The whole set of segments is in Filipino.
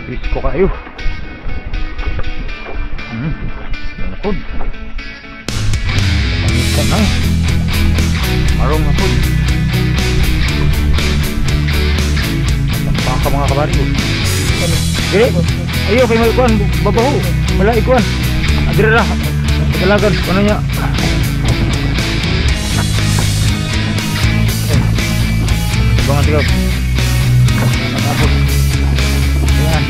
Pisko kayo. Nakod. Pamisan na. Marong nakod. Baka mga kabari. Dire. Ayo kay may ikuan. Babaho. Wala ikuan. Dire ra. Pagalagan. Ano niya? Bangan tigaw. Matapos. Ayan.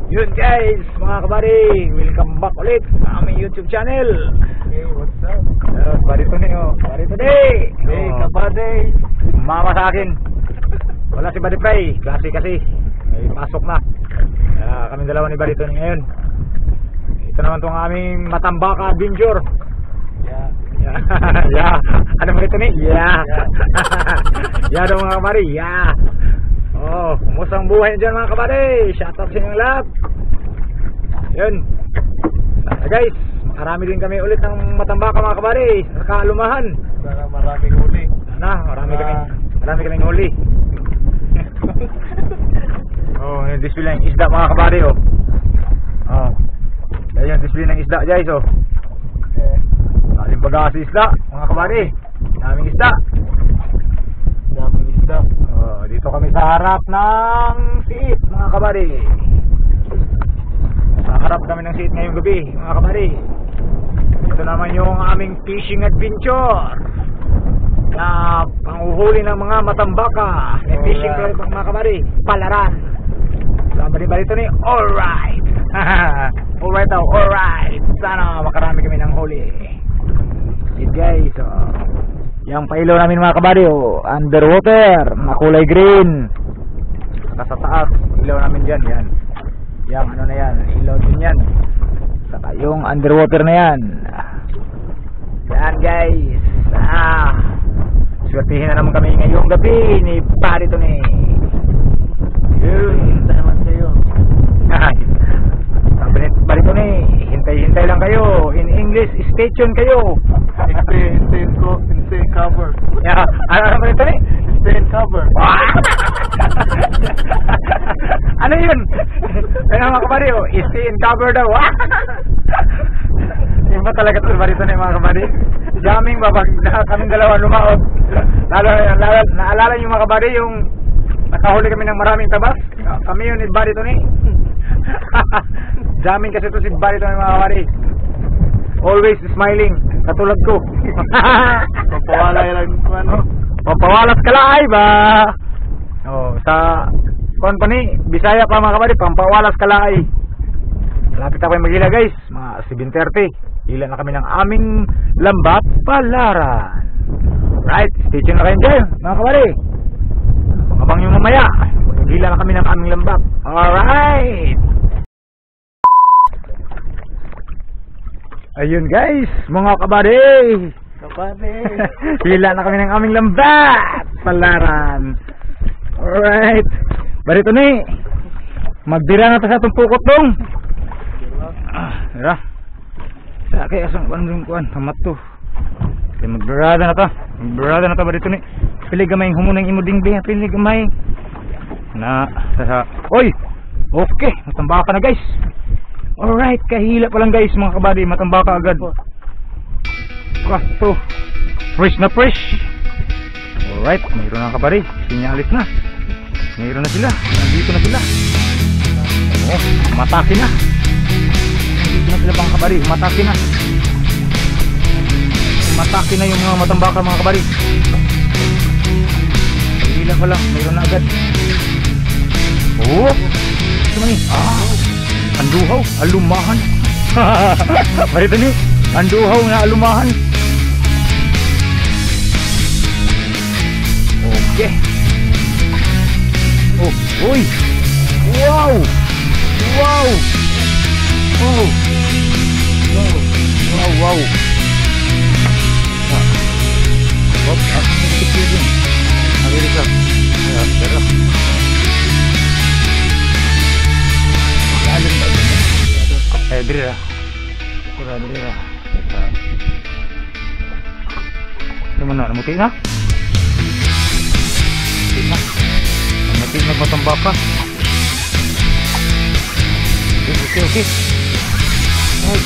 Yun guys, mga kabari, welcome back ulit sa aming YouTube channel. Hey, what's up? Barito ni Barito ni. Hey, kabady. Mama sa akin. Wala si Buddy Fry, klase kasi. May pasok na. Kaya kami dalawa ni Barito ni ngayon. Ito naman tong aming Matambaka adventure. Yeah. Yeah. Ano Barito ni? Yeah. Yeah daw mga kabari, yeah. Oh, kumusta ang buhay dyan mga kabady? Shout out sa inyong lahat. Yun. Sana guys, makarami din kami ulit ng Matambaka mga kabady. Nakaalumahan. Sana maraming huli. Sana, marami kaming huli. Oh, yung display ng isda mga kabady oh. Oh. Yan yung display ng isda guys oh. Daming baga sa isda mga kabady. Daming isda. Daming isda. Dito kami sa harap ng siit mga kabady. Sa harap kami ng siit ngayong gabi mga kabady. Ito naman yung aming fishing adventure na panguhuli ng mga matambaka. May fishing club mga kabady. Palaran. Sabi ni Barito ni, alright. Alright daw, alright. Sana makarami kami ng huli. Good guys. Yang pailaw namin mga kabady underwater na kulay green. Saka sa taas ilaw namin dyan yan. Yang ano na yan, ilaw din yan. Saka yung underwater na yan. Yan guys. Swertihin na naman kami ngayong gabi ni Barito ni. Yun naman kayo. Sabi ni Barito ni, hintay lang kayo. In English, stay tuned kayo. Stay cover. Yeah, ano naman ito ni? Stay cover. Ano yun? Kaya mga kabady stay in cover daw. Yung ba talaga ito Barito ni mga kabady? Jamming ba pag kaming dalawa lumaot? Naalala yung mga kabady yung nakahuli kami ng maraming tabas? Kami yun ni Barito ni. Jamming kasi ito si Barito ni mga kabady. Always smiling, katulad ko. Papawalay lang ano. Pampawalat ka lang ay ba? Oh, sa company, Bisaya pa mga kabady, pampawalas ka lang ay. Malapit ako yung maghila guys, mga 7:30. Hila na kami ng aming lambat palaran. Right, stay tuned na kayo dyan mga kabady. Abang yung mamaya, hila na kami ng aming lambat. Alright. Ayun guys, mga kabady. Hila na kami ng aming lambat palaran. Alright. Barito ni, magdira na ta sa itong pukot dong. Dira. Sa kaya asang kuan tamat to. Kaya magdurada na ta. Magdurada na ta Barito ni. Pili gamay humunang imuding be, pili gamay. Na sa oy. Okay, matambaka na guys. Alright, kahila pa lang guys mga kabady, matambaka agad. Kasto. Fresh na fresh. Alright, mayroon na kabady. Sinyalis na. Mayroon na sila. Nandito na sila. Oh, matake na. Nandito na sila mga kabady. Matake na. Matake na yung mga matambaka mga kabady. Kahila pa lang. Mayroon na agad. Oh, ito man eh. Anduhaw, alumahan. Barito ni, anduhaw na alumahan. Okay. Oh, uy. Wow. Wow. Wow. Wow. Wow, wow. diri ra. Kurang diri ra. Gimana? Namuti na? Namuti na matambaka. Okay. Ay.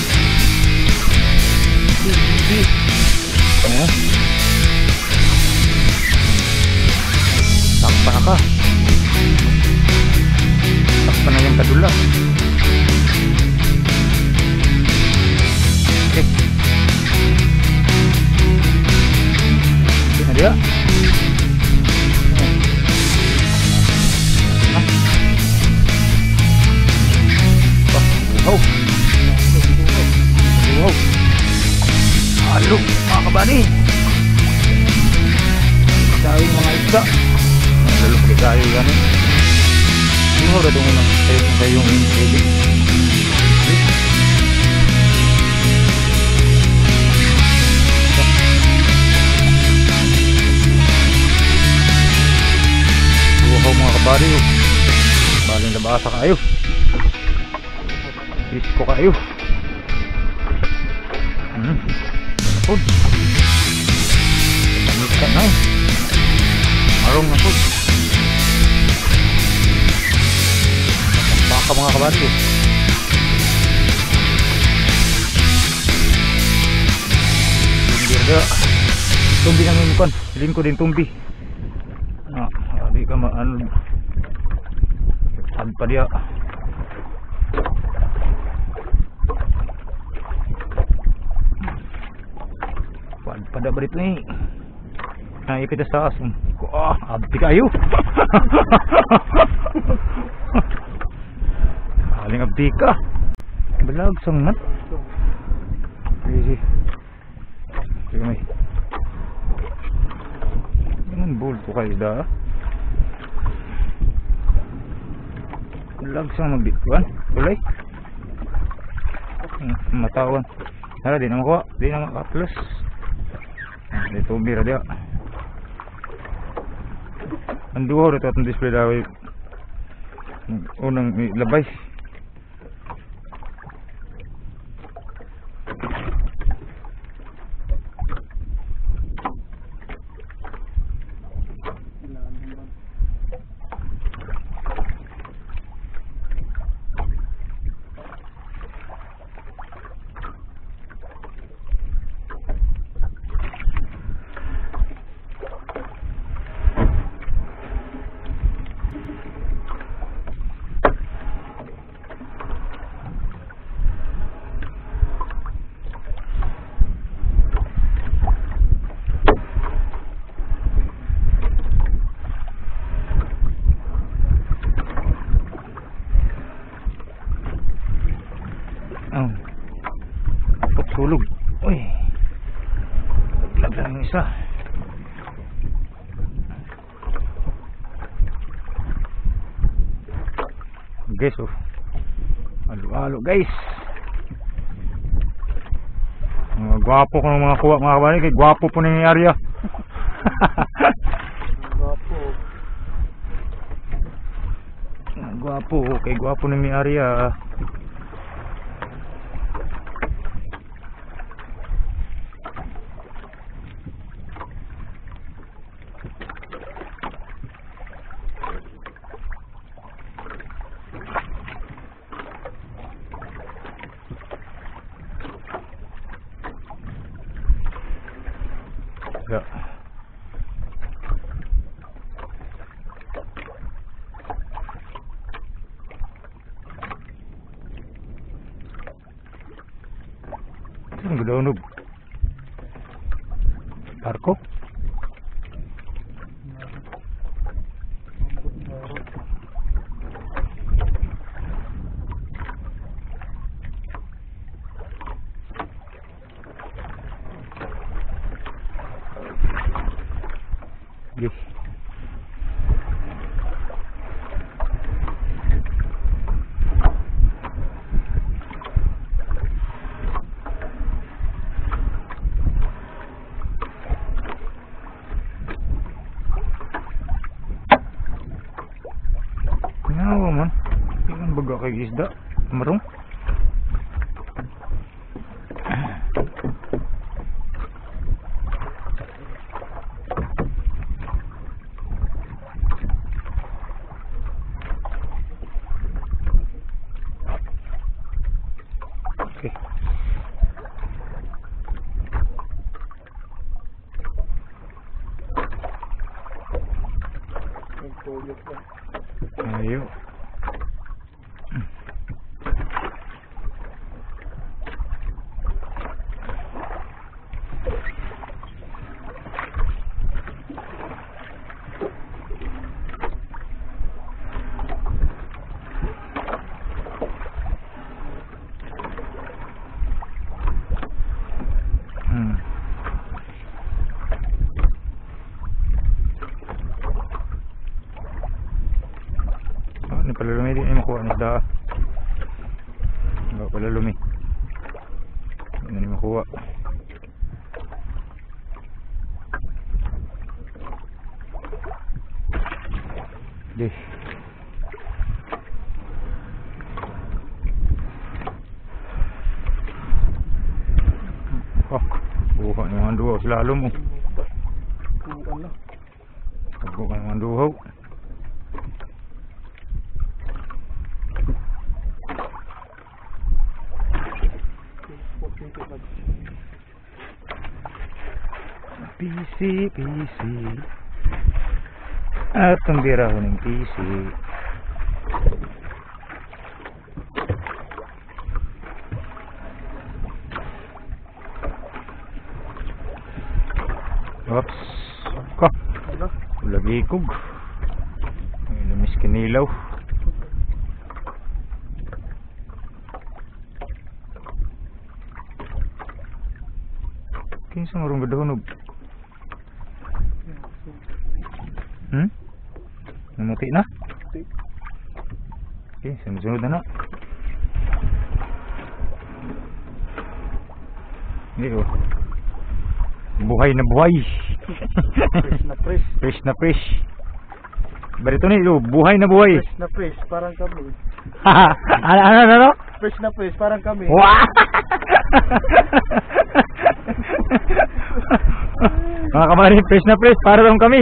Takpan ka. Takpan na yung kadula. Okay. Nah dia. Wow. Halo mga kabani. Tayo mga isda. Lalo pag tayo gani. Sino rin doon lang tayong hindi. Wow mga kabani. Baling labasa kayo. Isko kayo. Food. Tamit ka na. Marong na food. Baka mga kabati. Tumbi ada. Tumbi nang inikon. Hilin ko din tumbi. Di ka maano. Saan pa dia? Pada berit nih. Nah, ya kita saas. Wah, abdi kayu. Paling abdi ka. Belag sangat. Crazy. Sige may. Jangan bulto kayo dah. Belag sang magbituan. Boleh? Matawan. Hala, di na makuha. Di na makaplos. Dito bira dia. Ang duwa rito atong display daw unang labay. Tulog. Uy. Lag lang yung isa. Guys, oh. Halo-halo, guys. Mga gwapo ko ng mga kuha, mga kabali. Kaya gwapo po na yung area. Gwapo. Kaya gwapo na yung area. Ya. Ang gudaunog. Barko. Yes. Ano man? Tingnan baga kay isda. Marong. Tuyok ka. Ayo. Ini pala lumi din ay makuha ni isda. Hindi pala lumi. Hindi na makuha. Di. Oh, buka ni mga duhaw sila alum oh. Ano? Buka ni mga duhaw. PC at ang bira ko ng PC. Oops ka Ano? lagi kog may lumis kinilaw. Kinsa nga rong gadahonog? Namuti na? Okay, sunod na na. Hindi oh. Buhay na buhay. Fresh na fresh. Fresh na fresh. Barito ni oh, buhay na buhay. Fresh na fresh, parang kami. Ano? Fresh na fresh, parang kami. Wow! Mga kamari, fresh na fresh, para lang kami.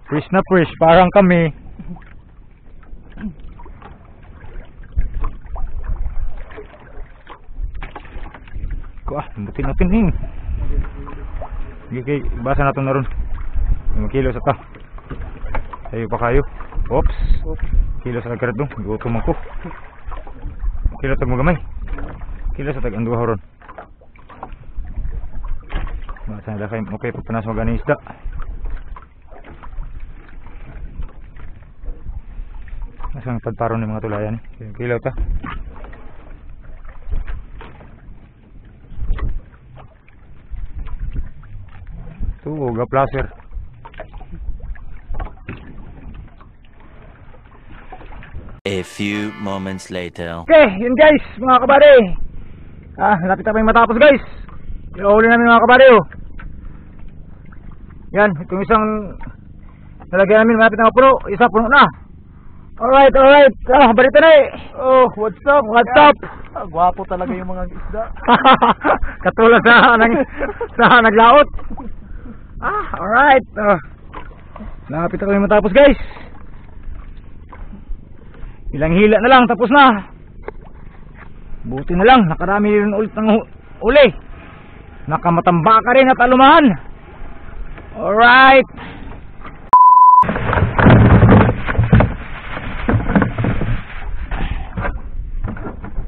Fresh na fresh, parang kami. Kuah, butin natin ning. Okay, basa natin na ron. 5 kilo sa ta. Sayo pa kayo. Oops. Kilo sa karat dong. Gutom ako. Kilo tag mo gamay. Kilo sa tag anduha ron. Basa na kay okay pagpanas mo ganing isda. Asang padparon ni mga tulayan ni. Kilo ta. Tuga placer. A few moments later. Okay, yun guys, mga kabady. Lapit na pa yung matapos guys. Iuuli namin mga kabady oh. Yan, itong isang nalagyan namin malapit na mapuno. Isa puno na. Alright. Balita na eh. Oh, what's up? What's up? Gwapo talaga yung mga isda. Katulad sa naglaot. Alright. Lapit na kami matapos guys. Ilang hila na lang, tapos na. Buti na lang, nakarami rin ulit ng uli. Nakamatamba ka rin at alumahan. Alright.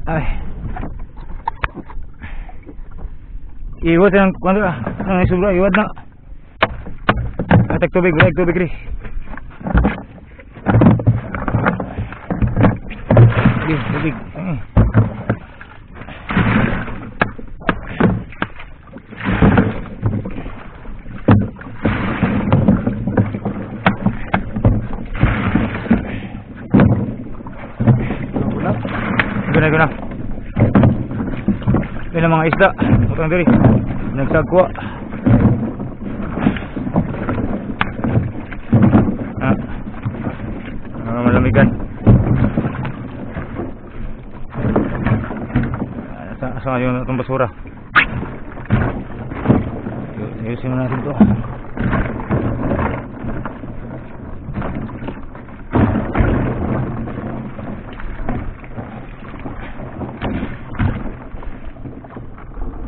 Ay. Iwad ng kwento ah. Ang isubra, iwad na. Tag tubig rin. Tubig. Guna. Yan ang mga isda. Utang diri. Nagsagwa. Malamigan. Asa ngayon itong basura. Ayusin natin ito.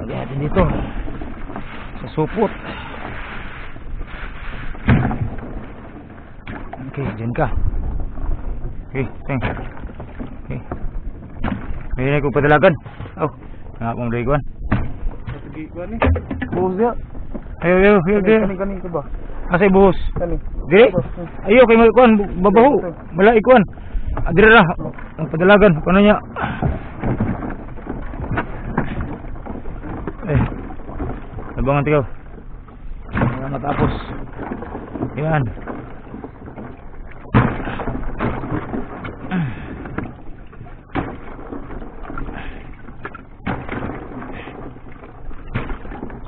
Lagyan natin dito. supot. Okay, dyan ka. Okay, thanks. Okay. May ko padalagan. Oh, nga pong dayguan. Sige, gani. Buhos ya. Ayo, Kani ko ba? Asay buhos. Kani. Dire. Ayo kay kuan babaho. Wala ikuan. Dire ra. Ang padalagan kuno nya. Nabangan tigaw. Nga matapos. Yan.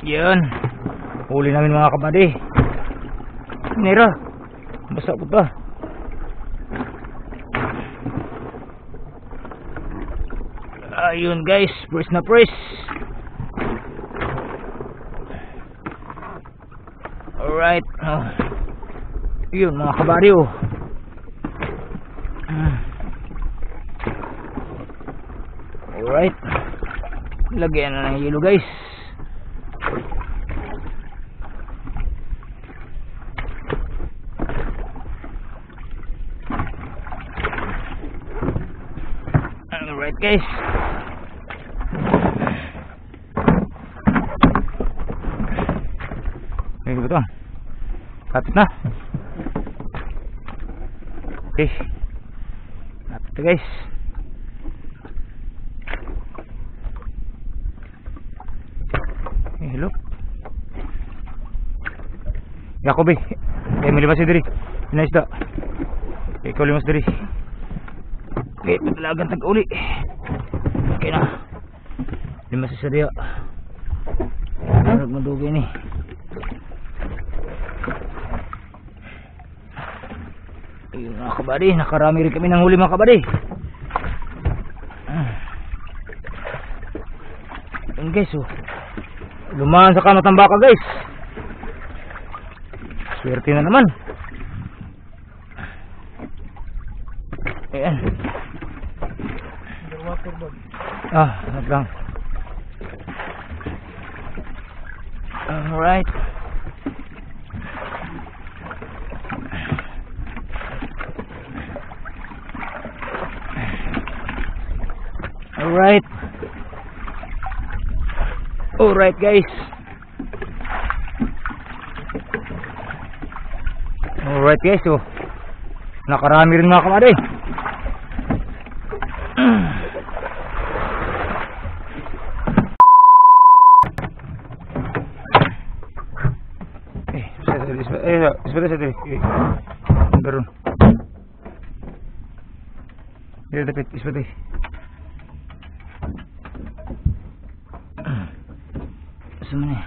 Yan. Huli namin mga kabady. Nera. Basa po ta. Ayun guys. Press na press. Alright. Yun mga kabady oh. Alright. Lagyan na ng yelo guys. Alright guys. Ini betul. Kapit na. Okay. Kapit na guys. Hello. Yakobi. Kaya may limas diri. Inaisda. Ikaw limas diri. Okay, patalagan tag-uli. Okay na. Limas sa dia. Ano madugay ni? Ayun mga kabady, nakarami rin kami ng huli mga kabady. Ayun guys oh. Lumahan sa Matambaka guys. Swerte na naman. Ayan. Hanap lang. Alright. Alright. Alright guys. Alright guys oh. Nakarami rin mga kamari. Sebentar saya tadi. Turun. Ya dapat seperti. Semana.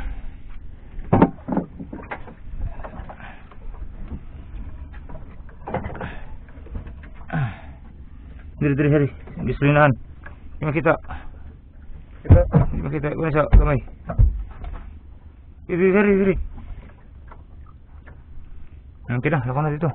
Diri hari. Bislinahan. Lima kita. Lima kita. Mana sa kamay? Diri. Nanti dah, lakukan dito.